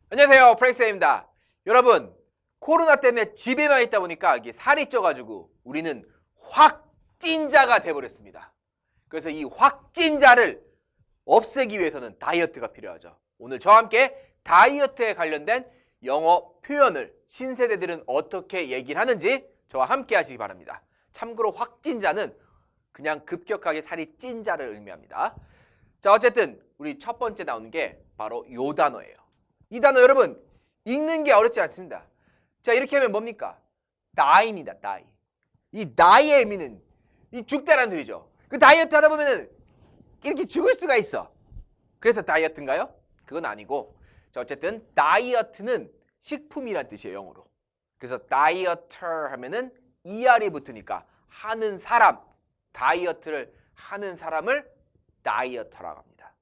안녕하세요, 프랭스입니다. 여러분, 코로나 때문에 집에만 있다 보니까 이게 살이 쪄가지고 우리는 확진자가 돼버렸습니다. 그래서 이 확진자를 없애기 위해서는 다이어트가 필요하죠. 오늘 저와 함께 다이어트에 관련된 영어 표현을 신세대들은 어떻게 얘기를 하는지 저와 함께 하시기 바랍니다. 참고로 확진자는 그냥 급격하게 살이 찐 자를 의미합니다. 자, 어쨌든 우리 첫 번째 나오는 게 바로 요 단어예요. 이 단어 여러분 읽는 게 어렵지 않습니다. 자, 이렇게 하면 뭡니까? die입니다. die. 이 die의 의미는 이 죽다라는 뜻이죠. 그 다이어트 하다 보면은 이렇게 죽을 수가 있어. 그래서 다이어트인가요? 그건 아니고. 자, 어쨌든 다이어트는 식품이란 뜻이에요, 영어로. 그래서 다이어터 하면은 ER이 붙으니까 하는 사람, 다이어트를 하는 사람을 다이어터라고 합니다.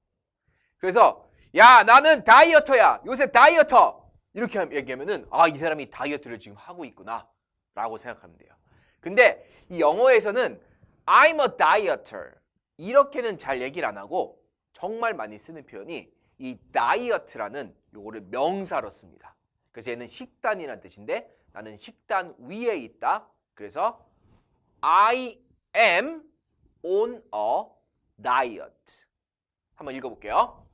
그래서 야, 나는 다이어터야. 요새 다이어터. 이렇게 얘기하면은 이 사람이 다이어트를 지금 하고 있구나 라고 생각하면 돼요. 근데 이 영어에서는 I'm a dieter 이렇게는 잘 얘기를 안 하고 정말 많이 쓰는 표현이 이 다이어트라는 요거를 명사로 씁니다. 그래서 얘는 식단이라는 뜻인데 나는 식단 위에 있다. 그래서 I am on a diet. 한번 읽어볼게요.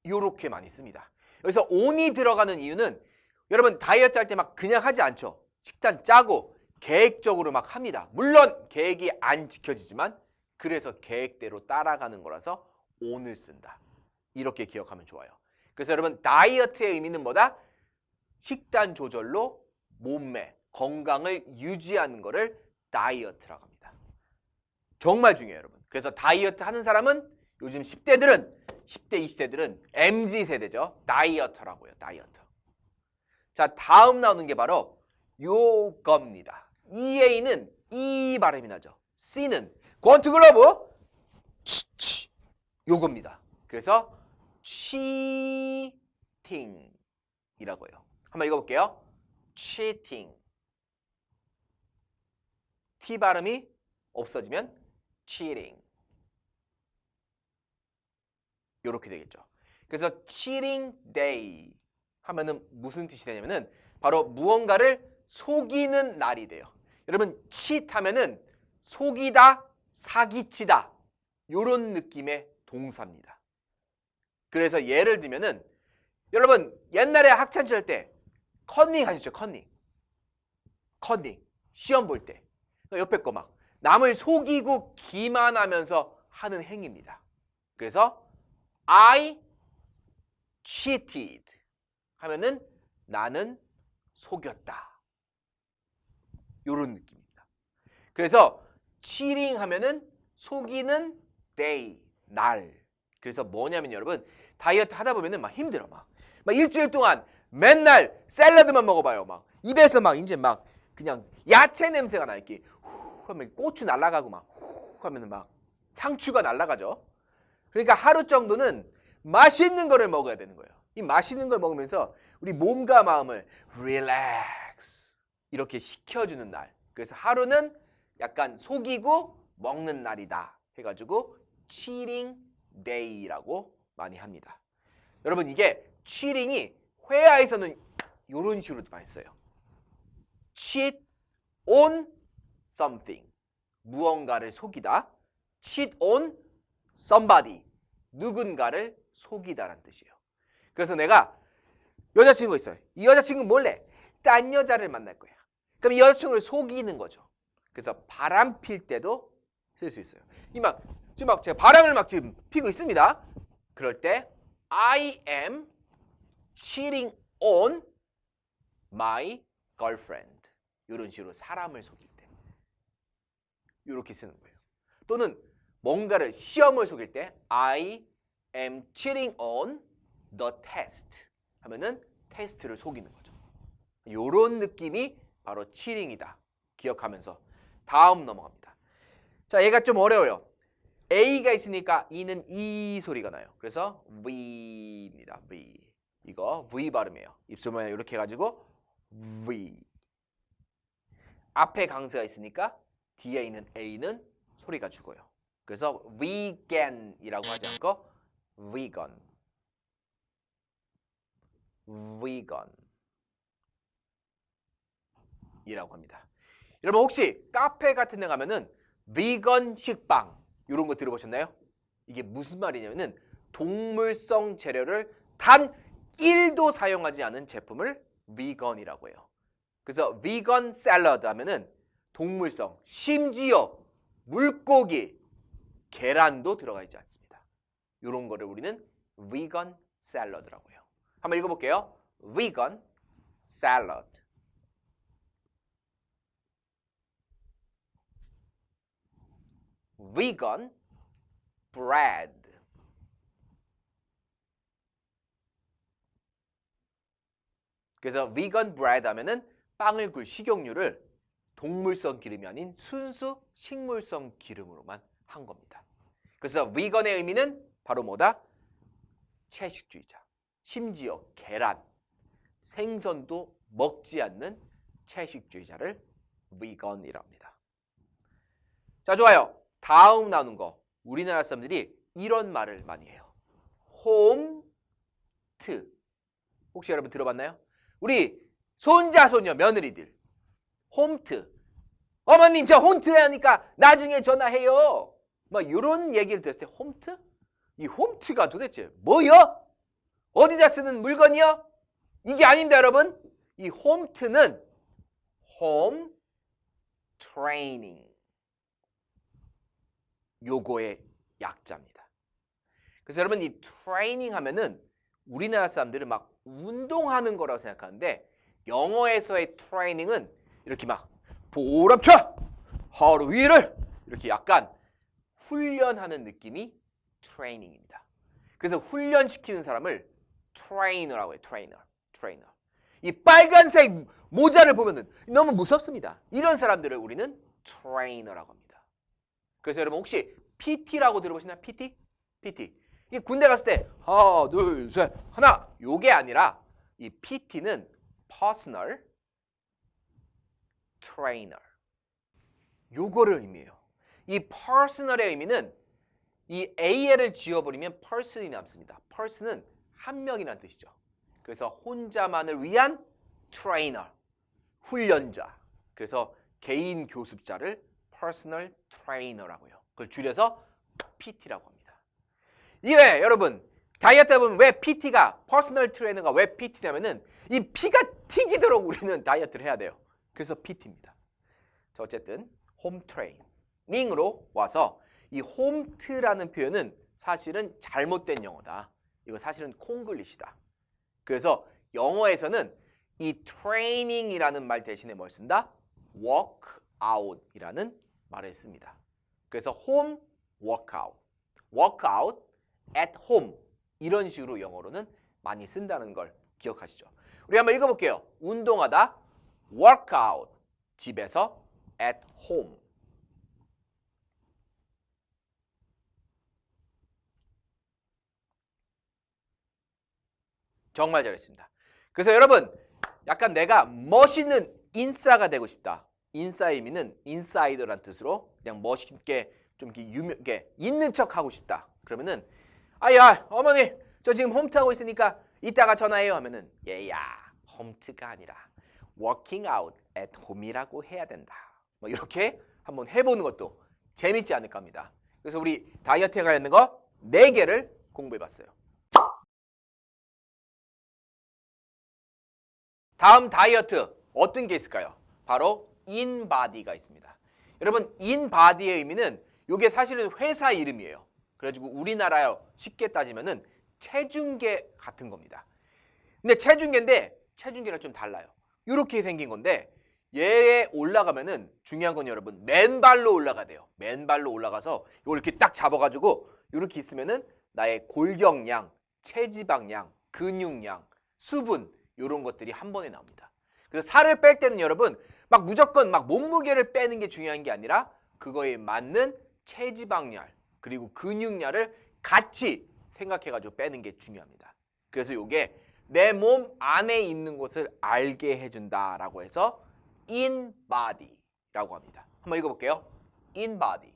요렇게 많이 씁니다. 여기서 on이 들어가는 이유는 여러분 다이어트 할 때 막 그냥 하지 않죠. 식단 짜고 계획적으로 막 합니다. 물론 계획이 안 지켜지지만 그래서 계획대로 따라가는 거라서 on을 쓴다. 이렇게 기억하면 좋아요. 그래서 여러분 다이어트의 의미는 뭐다? 식단 조절로 몸매, 건강을 유지하는 거를 다이어트라고 합니다. 정말 중요해요, 여러분. 그래서 다이어트 하는 사람은 요즘 10대, 20대들은 MZ세대죠. 다이어터라고요. 다이어터. 자, 다음 나오는 게 바로 요겁니다. EA는 이 발음이 나죠. C는 권투글러브 요겁니다. 그래서 cheating이라고 해요. 한번 읽어볼게요. cheating. T 발음이 없어지면 cheating. 이렇게 되겠죠. 그래서 cheating day 하면은 무슨 뜻이 되냐면은 바로 무언가를 속이는 날이 돼요. 여러분 cheat 하면은 속이다, 사기치다 요런 느낌의 동사입니다. 그래서 예를 들면은 여러분 옛날에 학창시절 때 컨닝 하셨죠? 컨닝 시험 볼 때 옆에 거 막 남을 속이고 기만하면서 하는 행위입니다. 그래서 I cheated 하면은 나는 속였다. 요런 느낌입니다. 그래서 cheating 하면은 속이는 day, 날. 그래서 뭐냐면 여러분 다이어트 하다 보면은 막 힘들어 막 일주일 동안 맨날 샐러드만 먹어봐요. 막 입에서 막 이제 막 그냥 야채 냄새가 나 이렇게 후 하면 고추 날아가고 막 후 하면은 막 상추가 날아가죠. 그러니까 하루 정도는 맛있는 거를 먹어야 되는 거예요. 이 맛있는 걸 먹으면서 우리 몸과 마음을 릴렉스 이렇게 식혀주는 날. 그래서 하루는 약간 속이고 먹는 날이다 해가지고 cheating day라고 많이 합니다. 여러분 이게 cheating이 회화에서는 이런 식으로 많이 써요. cheat on something 무언가를 속이다. cheat on somebody 누군가를 속이다라는 뜻이에요. 그래서 내가 여자친구가 있어요. 이 여자친구 몰래 딴 여자를 만날 거야. 그럼 이 여자친구를 속이는 거죠. 그래서 바람 필 때도 쓸 수 있어요. 지금 막 제가 바람을 막 지금 피고 있습니다. 그럴 때 I am cheating on my girlfriend. 이런 식으로 사람을 속일 때 이렇게 쓰는 거예요. 또는 뭔가를 시험을 속일 때 I am cheating on the test 하면은 테스트를 속이는 거죠. 이런 느낌이 바로 cheating이다. 기억하면서 다음 넘어갑니다. 자, 얘가 좀 어려워요. A가 있으니까 E는 이 소리가 나요. 그래서 V입니다. V. 이거 V 발음이에요. 입술 모양 이렇게 해가지고 V. 앞에 강세가 있으니까 뒤에 있는 A는 소리가 죽어요. 그래서 vegan이라고 하지 않고 vegan. vegan 이라고 합니다. 여러분 혹시 카페 같은 데 가면은 비건 식빵 이런 거 들어보셨나요? 이게 무슨 말이냐면은 동물성 재료를 단 1도 사용하지 않은 제품을 비건이라고 해요. 그래서 비건 샐러드 하면은 동물성, 심지어 물고기, 계란도 들어가 있지 않습니다. 이런 거를 우리는 비건 샐러드라고 해요. 한번 읽어볼게요. 비건 샐러드. vegan bread. 그래서 vegan bread 하면은 빵을 굴 식용유를 동물성 기름이 아닌 순수 식물성 기름으로만 한 겁니다. 그래서 vegan의 의미는 바로 뭐다? 채식주의자. 심지어 계란, 생선도 먹지 않는 채식주의자를 vegan이라고 합니다. 자, 좋아요. 다음 나눈 거. 우리나라 사람들이 이런 말을 많이 해요. 홈트. 혹시 여러분 들어봤나요? 우리 손자, 손녀, 며느리들. 홈트. 어머님 저 홈트 하니까 나중에 전화해요. 막 이런 얘기를 들었을 때 홈트? 이 홈트가 도대체 뭐요? 어디다 쓰는 물건이요? 이게 아닙니다, 여러분. 이 홈트는 홈 트레이닝. 요거의 약자입니다. 그래서 여러분 이 트레이닝 하면은 우리나라 사람들은 막 운동하는 거라고 생각하는데 영어에서의 트레이닝은 이렇게 막 보람차 하루 일을 이렇게 약간 훈련하는 느낌이 트레이닝입니다. 그래서 훈련시키는 사람을 트레이너라고 해요. 트레이너. 이 빨간색 모자를 보면은 너무 무섭습니다. 이런 사람들을 우리는 트레이너라고 합니다. 그래서 여러분 혹시 PT라고 들어보시나요? PT? 이게 군대 갔을 때 하나, 둘, 셋, 하나 요게 아니라 이 PT는 Personal Trainer. 요거를 의미해요. 이 Personal의 의미는 이 AL을 지워버리면 Person이 남습니다. Person은 한 명이라는 뜻이죠. 그래서 혼자만을 위한 트레이너, 훈련자. 그래서 개인 교습자를 Personal Trainer라고 해요. 그걸 줄여서 PT라고 합니다. 이게 여러분 다이어트 해보면 왜 PT가 Personal Trainer가 왜 PT냐면은 이 피가 튀기도록 우리는 다이어트를 해야 돼요. 그래서 PT입니다. 자, 어쨌든 홈 트레이닝으로 와서 이 홈트라는 표현은 사실은 잘못된 영어다. 이거 사실은 콩글리시다. 그래서 영어에서는 이 트레이닝이라는 말 대신에 뭘 쓴다? workout이라는 말을 씁니다. 그래서 home workout, workout at home 이런 식으로 영어로는 많이 쓴다는 걸 기억하시죠? 우리 한번 읽어볼게요. 운동하다, workout, 집에서, at home. 정말 잘했습니다. 그래서 여러분 약간 내가 멋있는 인싸가 되고 싶다. 인싸의 의미는 인사이더란 뜻으로 그냥 멋있게 좀 이렇게 유명하게 있는 척 하고 싶다. 그러면은 아야 어머니 저 지금 홈트 하고 있으니까 이따가 전화해요 하면은 얘야 홈트가 아니라 working out at home이라고 해야 된다. 뭐 이렇게 한번 해보는 것도 재밌지 않을까 합니다. 그래서 우리 다이어트에 관련된 거 4개를 공부해봤어요. 다음 다이어트 어떤 게 있을까요? 바로 인바디가 있습니다. 여러분 인바디의 의미는 이게 사실은 회사 이름이에요. 그래가지고 우리나라요 쉽게 따지면은 체중계 같은 겁니다. 근데 체중계랑 좀 달라요. 이렇게 생긴 건데 얘에 올라가면은 중요한 건 여러분 맨발로 올라가야 돼요. 맨발로 올라가서 이걸 이렇게 딱 잡아가지고 이렇게 있으면은 나의 골격량, 체지방량, 근육량, 수분 이런 것들이 한 번에 나옵니다. 그래서 살을 뺄 때는 여러분 막 무조건 막 몸무게를 빼는 게 중요한 게 아니라 그거에 맞는 체지방량 그리고 근육량을 같이 생각해가지고 빼는 게 중요합니다. 그래서 이게 내 몸 안에 있는 것을 알게 해준다라고 해서 in body라고 합니다. 한번 읽어볼게요. in body.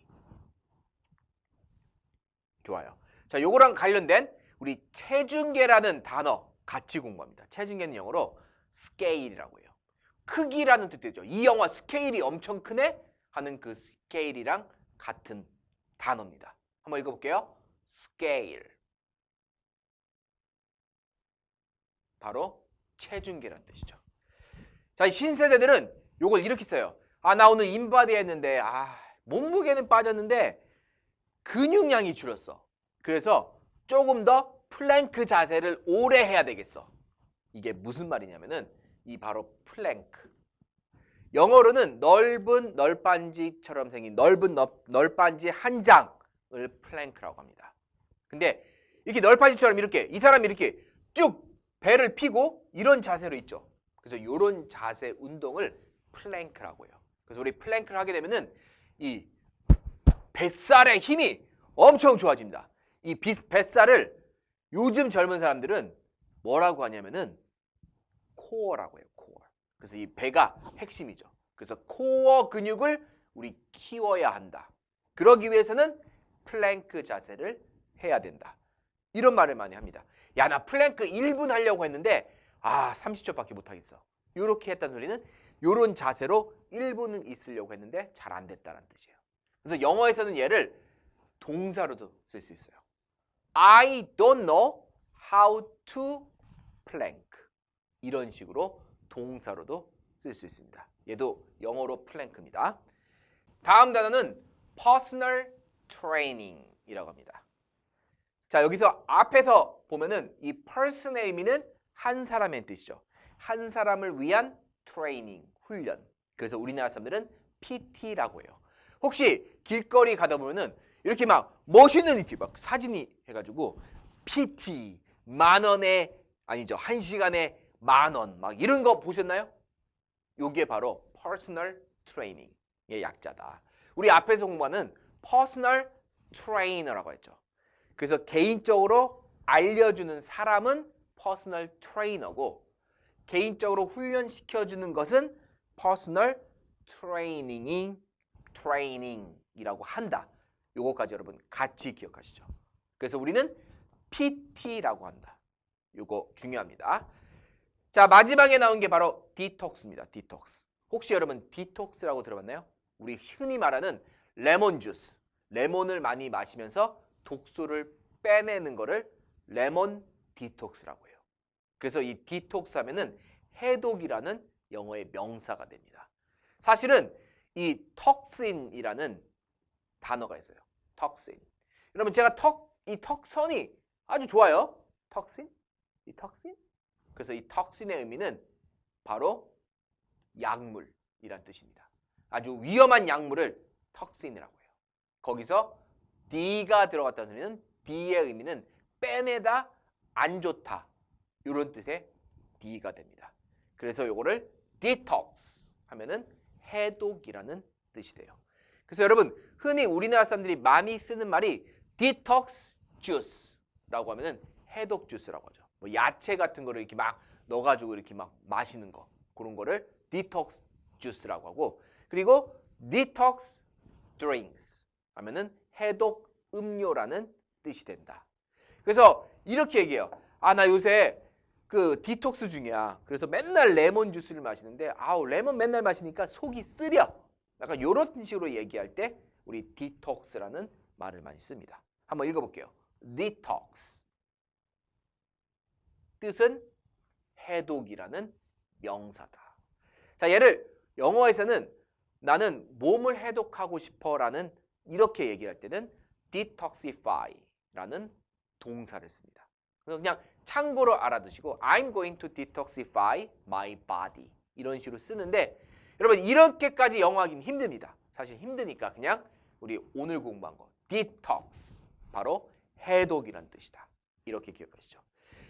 좋아요. 자, 요거랑 관련된 우리 체중계라는 단어 같이 공부합니다. 체중계는 영어로 scale이라고 해요. 크기라는 뜻이죠. 이 영화 스케일이 엄청 크네 하는 그 스케일이랑 같은 단어입니다. 한번 읽어볼게요. scale. 바로 체중계라는 뜻이죠. 자, 이 신세대들은 요걸 이렇게 써요. 아, 나 오늘 인바디 했는데 몸무게는 빠졌는데 근육량이 줄었어. 그래서 조금 더 플랭크 자세를 오래 해야 되겠어. 이게 무슨 말이냐면은 이 바로 플랭크. 영어로는 넓은 널빤지처럼 생긴 넓은 널빤지 한 장을 플랭크라고 합니다. 근데 이렇게 널빤지처럼 이렇게 이 사람이 이렇게 쭉 배를 펴고 이런 자세로 있죠. 그래서 이런 자세 운동을 플랭크라고 해요. 그래서 우리 플랭크를 하게 되면은 이 뱃살의 힘이 엄청 좋아집니다. 이 뱃살을 요즘 젊은 사람들은 뭐라고 하냐면은 코어라고 해요. 코어. 그래서 이 배가 핵심이죠. 그래서 코어 근육을 우리 키워야 한다. 그러기 위해서는 플랭크 자세를 해야 된다. 이런 말을 많이 합니다. 야, 나 플랭크 1분 하려고 했는데 30초밖에 못 하겠어. 이렇게 했다는 소리는 이런 자세로 1분은 있으려고 했는데 잘 안 됐다는 뜻이에요. 그래서 영어에서는 얘를 동사로도 쓸 수 있어요. I don't know how to plank. 이런 식으로 동사로도 쓸 수 있습니다. 얘도 영어로 플랭크입니다. 다음 단어는 personal training이라고 합니다. 자, 여기서 앞에서 보면은 이 person의 의미는 한 사람의 뜻이죠. 한 사람을 위한 트레이닝, 훈련. 그래서 우리나라 사람들은 PT라고 해요. 혹시 길거리 가다 보면은 이렇게 막 멋있는 이렇게 막 사진이 해가지고 PT 10,000원에 아니죠 1시간에 10,000원 막 이런 거 보셨나요? 요게 바로 personal training의 약자다. 우리 앞에서 공부하는 personal trainer라고 했죠. 그래서 개인적으로 알려주는 사람은 personal trainer고 개인적으로 훈련시켜주는 것은 personal training이라고 한다. 요거까지 여러분 같이 기억하시죠. 그래서 우리는 PT라고 한다. 요거 중요합니다. 자, 마지막에 나온 게 바로 디톡스입니다. 디톡스. 혹시 여러분 디톡스라고 들어봤나요? 우리 흔히 말하는 레몬 주스. 레몬을 많이 마시면서 독소를 빼내는 거를 레몬 디톡스라고 해요. 그래서 이 디톡스 하면은 해독이라는 영어의 명사가 됩니다. 사실은 이 톡신이라는 단어가 있어요. 톡신. 여러분 제가 이 턱선이 아주 좋아요. 톡신? 이 톡신? 그래서 이 톡신의 의미는 바로 약물이란 뜻입니다. 아주 위험한 약물을 톡신이라고 해요. 거기서 D가 들어갔다는 소리는 D의 의미는 빼내다, 안 좋다. 이런 뜻의 D가 됩니다. 그래서 요거를 detox 하면은 해독이라는 뜻이 돼요. 그래서 여러분 흔히 우리나라 사람들이 많이 쓰는 말이 detox juice라고 하면은 해독 주스라고 하죠. 뭐 야채 같은 거를 이렇게 막 넣어가지고 이렇게 막 마시는 거 그런 거를 detox juice라고 하고 그리고 detox drinks 하면은 해독 음료라는 뜻이 된다. 그래서 이렇게 얘기해요. 나 요새 그 디톡스 중이야. 그래서 맨날 레몬 주스를 마시는데 레몬 맨날 마시니까 속이 쓰려. 약간 이런 식으로 얘기할 때 우리 디톡스라는 말을 많이 씁니다. 한번 읽어볼게요. detox. 뜻은 해독이라는 명사다. 자, 얘를 영어에서는 나는 몸을 해독하고 싶어라는 이렇게 얘기할 때는 detoxify라는 동사를 씁니다. 그래서 그냥 참고로 알아두시고 I'm going to detoxify my body 이런 식으로 쓰는데 여러분 이렇게까지 영어하기는 힘듭니다. 사실 힘드니까 그냥 우리 오늘 공부한 거 detox 바로 해독이란 뜻이다. 이렇게 기억하시죠.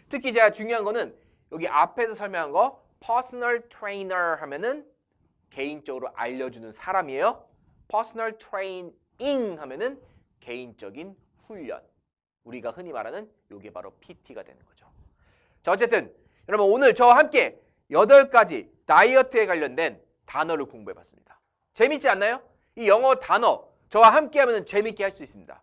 특히 제가 중요한 거는 여기 앞에서 설명한 거 personal trainer 하면은 개인적으로 알려주는 사람이에요. personal training 하면은 개인적인 훈련. 우리가 흔히 말하는 이게 바로 PT가 되는 거죠. 자, 어쨌든 여러분 오늘 저와 함께 8가지 다이어트에 관련된 단어를 공부해봤습니다. 재밌지 않나요? 이 영어 단어 저와 함께 하면 재밌게 할 수 있습니다.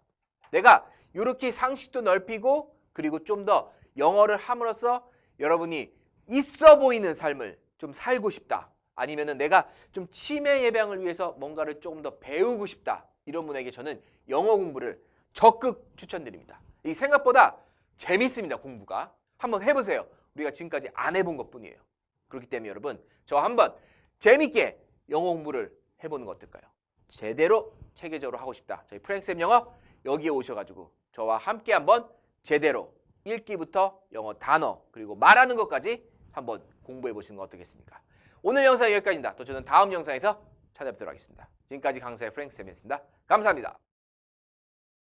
내가 이렇게 상식도 넓히고 그리고 좀 더 영어를 함으로써 여러분이 있어 보이는 삶을 좀 살고 싶다. 아니면은 내가 좀 치매 예방을 위해서 뭔가를 조금 더 배우고 싶다. 이런 분에게 저는 영어 공부를 적극 추천드립니다. 이 생각보다 재밌습니다, 공부가. 한번 해보세요. 우리가 지금까지 안 해본 것뿐이에요. 그렇기 때문에 여러분, 저 한번 재밌게 영어 공부를 해보는 거 어떨까요? 제대로 체계적으로 하고 싶다. 저희 프랭쌤 영어 여기에 오셔가지고 저와 함께 한번 제대로 읽기부터 영어 단어 그리고 말하는 것까지 한번 공부해 보시는 거 어떻겠습니까? 오늘 영상 여기까지입니다. 또 저는 다음 영상에서 찾아뵙도록 하겠습니다. 지금까지 강사의 프랭쌤이었습니다. 감사합니다.